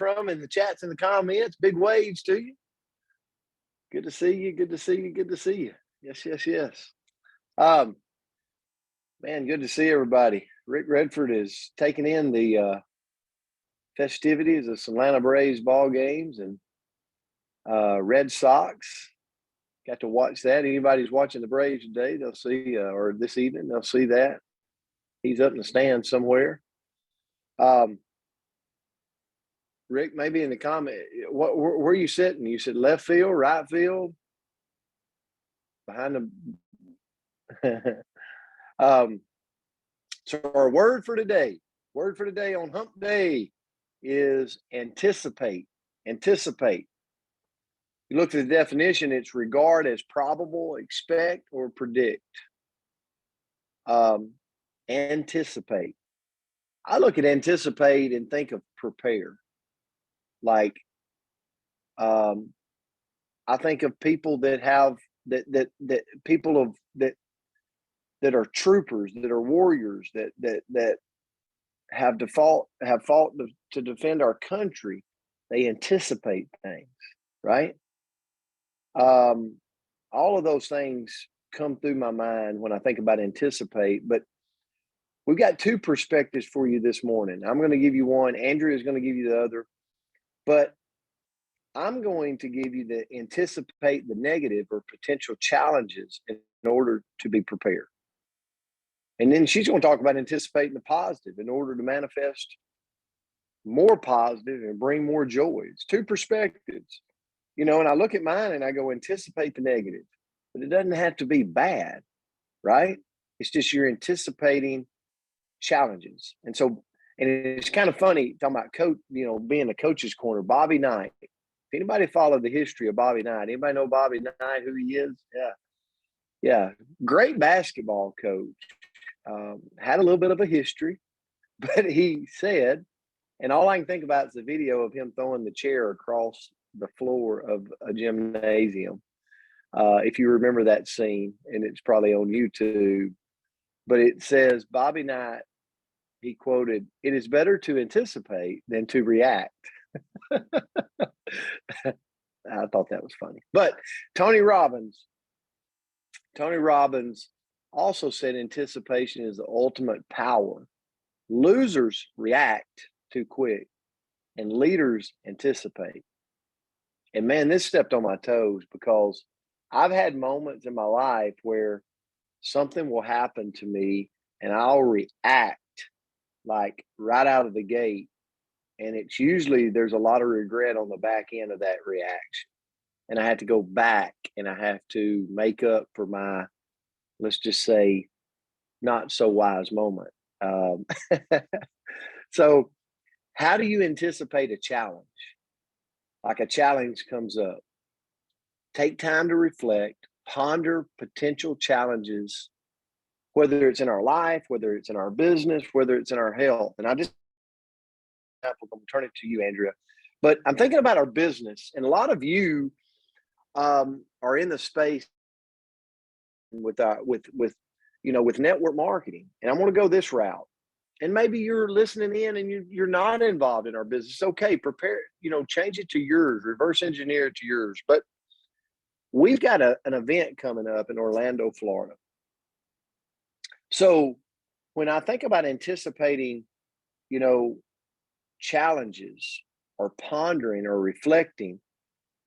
from in the chats and the comments. Big waves to you. Good to see you. Good to see you. Good to see you. Yes, yes, yes. Man, good to see everybody. Rick Redford is taking in the festivities of some Atlanta Braves ball games and Red Sox. Got to watch that. Anybody's watching the Braves today, they'll see, or this evening, they'll see that. He's up in the stands somewhere. Rick, maybe in the comment, where are you sitting? You said left field, right field, behind the. So our word for today on Hump Day is anticipate. Anticipate. You look at the definition, it's regard as probable, expect, or predict. Anticipate. I look at anticipate and think of prepare. Like, I think of people that have that people of that are troopers, that are warriors, that have fought to defend our country. They anticipate things, right? All of those things come through my mind when I think about anticipate, but we've got two perspectives for you this morning. I'm going to give you one. Andrea is going to give you the other, but I'm going to give you the anticipate the negative or potential challenges in order to be prepared. And then she's going to talk about anticipating the positive in order to manifest more positive and bring more joy. It's two perspectives, and I look at mine and I go anticipate the negative, but it doesn't have to be bad, right? It's just you're anticipating challenges. And it's kind of funny talking about coach, being the coach's corner, Bobby Knight. If anybody followed the history of Bobby Knight, anybody know Bobby Knight, who he is? Yeah. Great basketball coach. Had a little bit of a history, but he said, and all I can think about is the video of him throwing the chair across the floor of a gymnasium. If you remember that scene, and it's probably on YouTube, but it says Bobby Knight, he quoted, "It is better to anticipate than to react." I thought that was funny. But Tony Robbins also said anticipation is the ultimate power. Losers react too quick and leaders anticipate. And man, this stepped on my toes because I've had moments in my life where something will happen to me and I'll react like right out of the gate. And it's usually there's a lot of regret on the back end of that reaction. And I have to go back and I have to make up for my, let's just say, not so wise moment. So how do you anticipate a challenge? Like a challenge comes up. Take time to reflect, ponder potential challenges, whether it's in our life, whether it's in our business, whether it's in our health. And I'm going to turn it to you, Andrea. But I'm thinking about our business, and a lot of you are in the space with network marketing. And I want to go this route. And maybe you're listening in and you're not involved in our business. It's okay. Prepare, change it to yours, reverse engineer it to yours. But we've got an event coming up in Orlando, Florida. So when I think about anticipating, challenges or pondering or reflecting,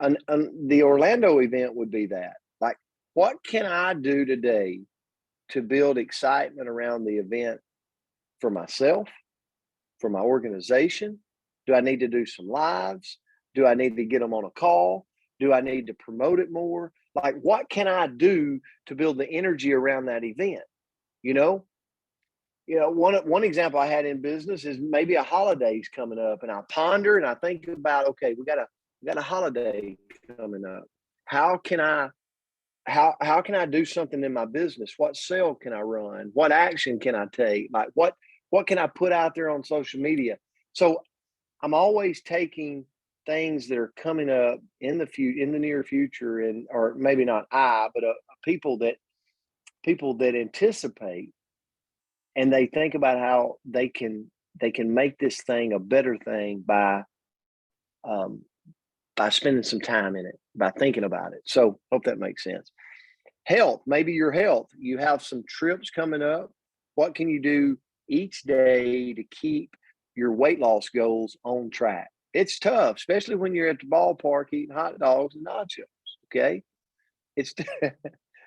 the Orlando event would be that. Like, what can I do today to build excitement around the event for myself, for my organization? Do I need to do some lives? Do I need to get them on a call? Do I need to promote it more? Like, what can I do to build the energy around that event? One example I had in business is maybe a holiday's coming up, and I ponder and I think about, okay, we got a holiday coming up. How can I do something in my business? What sale can I run? What action can I take? Like, what can I put out there on social media? So I'm always taking things that are coming up in the near future, or maybe not but people that anticipate, and they think about how they can make this thing a better thing by by spending some time in it, by thinking about it. So hope that makes sense. Health, maybe your health. You have some trips coming up. What can you do each day to keep your weight loss goals on track? It's tough, especially when you're at the ballpark eating hot dogs and nachos. Okay. It's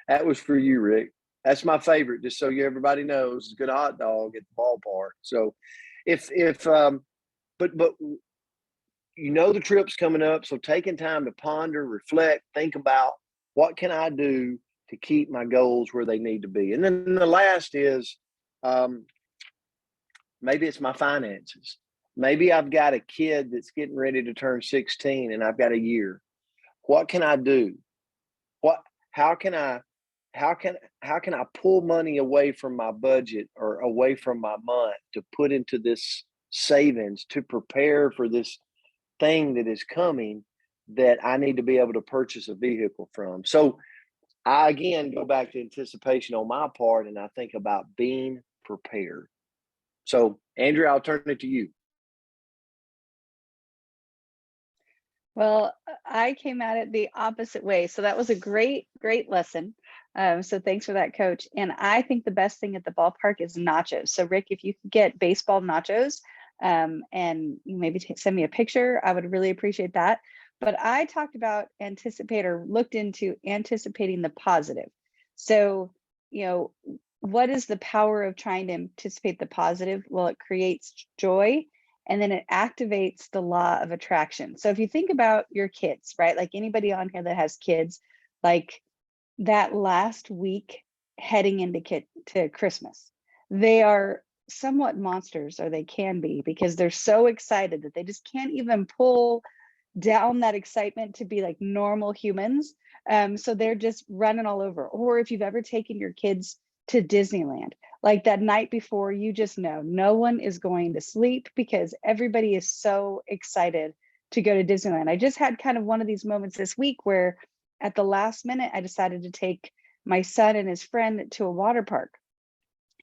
that was for you, Rick. That's my favorite, just so everybody knows, it's a good hot dog at the ballpark. So if but you know the trip's coming up, so taking time to ponder, reflect, think about what can I do to keep my goals where they need to be. And then the last is maybe it's my finances. Maybe I've got a kid that's getting ready to turn 16 and I've got a year. What can I do? What how can I how can I pull money away from my budget or away from my month to put into this savings to prepare for this thing that is coming that I need to be able to purchase a vehicle from? So I again go back to anticipation on my part and I think about being prepared. So Andrea, I'll turn it to you. Well, I came at it the opposite way. So that was a great, great lesson. So thanks for that, coach. And I think the best thing at the ballpark is nachos. So Rick, if you could get baseball nachos, and you maybe send me a picture, I would really appreciate that. But I talked about anticipate or looked into anticipating the positive. So, what is the power of trying to anticipate the positive? Well, it creates joy and then it activates the law of attraction. So if you think about your kids, right? Like anybody on here that has kids, like that last week heading into to Christmas, they are somewhat monsters, or they can be, because they're so excited that they just can't even pull down that excitement to be like normal humans. So they're just running all over. Or if you've ever taken your kids to Disneyland, like that night before, you just know no one is going to sleep because everybody is so excited to go to Disneyland. I just had kind of one of these moments this week where at the last minute, I decided to take my son and his friend to a water park.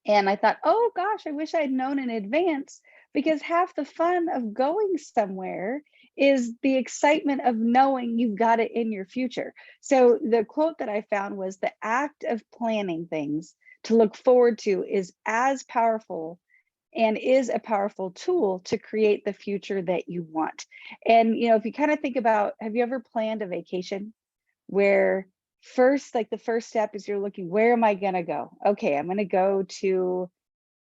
And I thought, oh gosh, I wish I'd known in advance, because half the fun of going somewhere is the excitement of knowing you've got it in your future. So the quote that I found was, the act of planning things to look forward to is as powerful and is a powerful tool to create the future that you want. And, if you kind of think about, have you ever planned a vacation where first, like the first step is you're looking, where am I going to go? Okay, I'm going to go to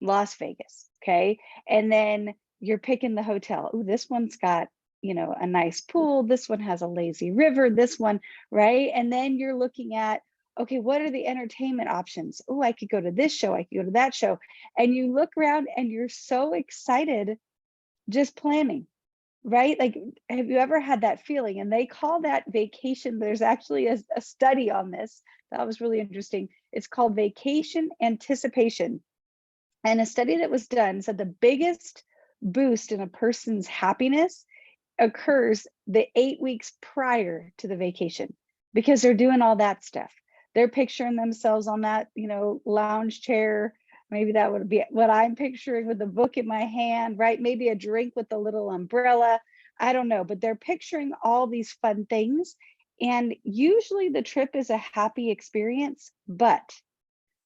Las Vegas. Okay. And then you're picking the hotel. Oh, this one's got, a nice pool. This one has a lazy river. This one, right? And then you're looking at, okay, what are the entertainment options? Oh, I could go to this show. I could go to that show. And you look around and you're so excited just planning. Right? Like, have you ever had that feeling? And they call that vacation. There's actually a study on this that was really interesting. It's called vacation anticipation. And a study that was done said the biggest boost in a person's happiness occurs the 8 weeks prior to the vacation, because they're doing all that stuff. They're picturing themselves on that, lounge chair. Maybe that would be what I'm picturing, with a book in my hand, right? Maybe a drink with a little umbrella. I don't know, but they're picturing all these fun things. And usually the trip is a happy experience, but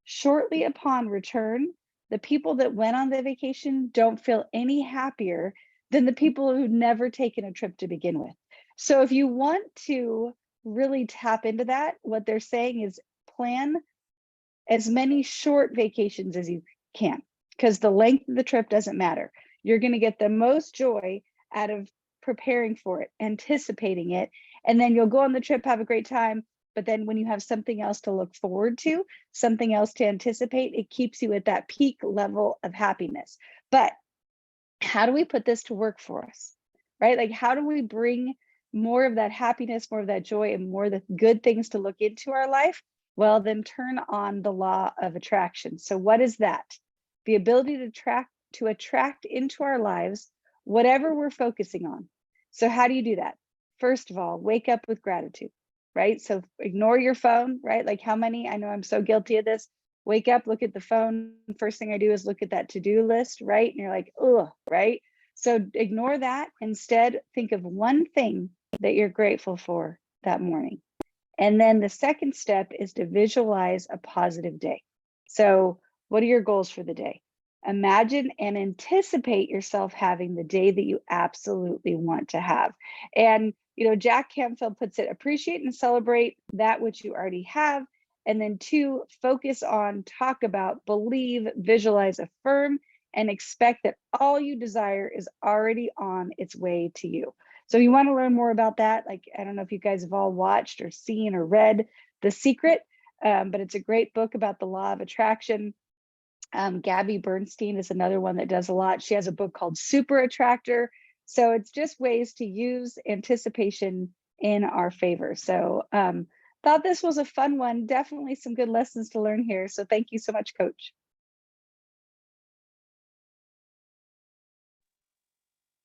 shortly upon return, the people that went on the vacation don't feel any happier than the people who've never taken a trip to begin with. So if you want to really tap into that, what they're saying is plan as many short vacations as you can, because the length of the trip doesn't matter. You're going to get the most joy out of preparing for it, anticipating it, and then you'll go on the trip, have a great time. But then when you have something else to look forward to, something else to anticipate, it keeps you at that peak level of happiness. But how do we put this to work for us, right? Like, how do we bring more of that happiness, more of that joy, and more of the good things to look into our life? Well, then turn on the law of attraction. So what is that? The ability to attract into our lives whatever we're focusing on. So how do you do that? First of all, wake up with gratitude, right? So ignore your phone, right? Like, how many, I know I'm so guilty of this. Wake up, look at the phone. First thing I do is look at that to-do list, right? And you're like, oh, right? So ignore that. Instead, think of one thing that you're grateful for that morning. And then the second step is to visualize a positive day. So what are your goals for the day? Imagine and anticipate yourself having the day that you absolutely want to have. And, Jack Canfield puts it, appreciate and celebrate that which you already have. And then 2, focus on, talk about, believe, visualize, affirm, and expect that all you desire is already on its way to you. So you want to learn more about that? Like, I don't know if you guys have all watched or seen or read The Secret, but it's a great book about the law of attraction. Gabby Bernstein is another one that does a lot. She has a book called Super Attractor. So it's just ways to use anticipation in our favor. So thought this was a fun one. Definitely some good lessons to learn here. So thank you so much, Coach.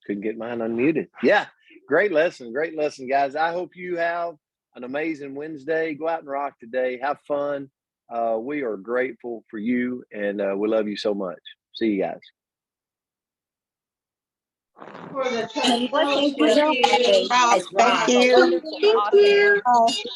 Couldn't get mine unmuted. Yeah, great lesson, guys. I hope you have an amazing Wednesday. Go out and rock today. Have fun. We are grateful for you, and we love you so much. See you guys. Thank you. Thank you. Thank you. Wonderful. Awesome.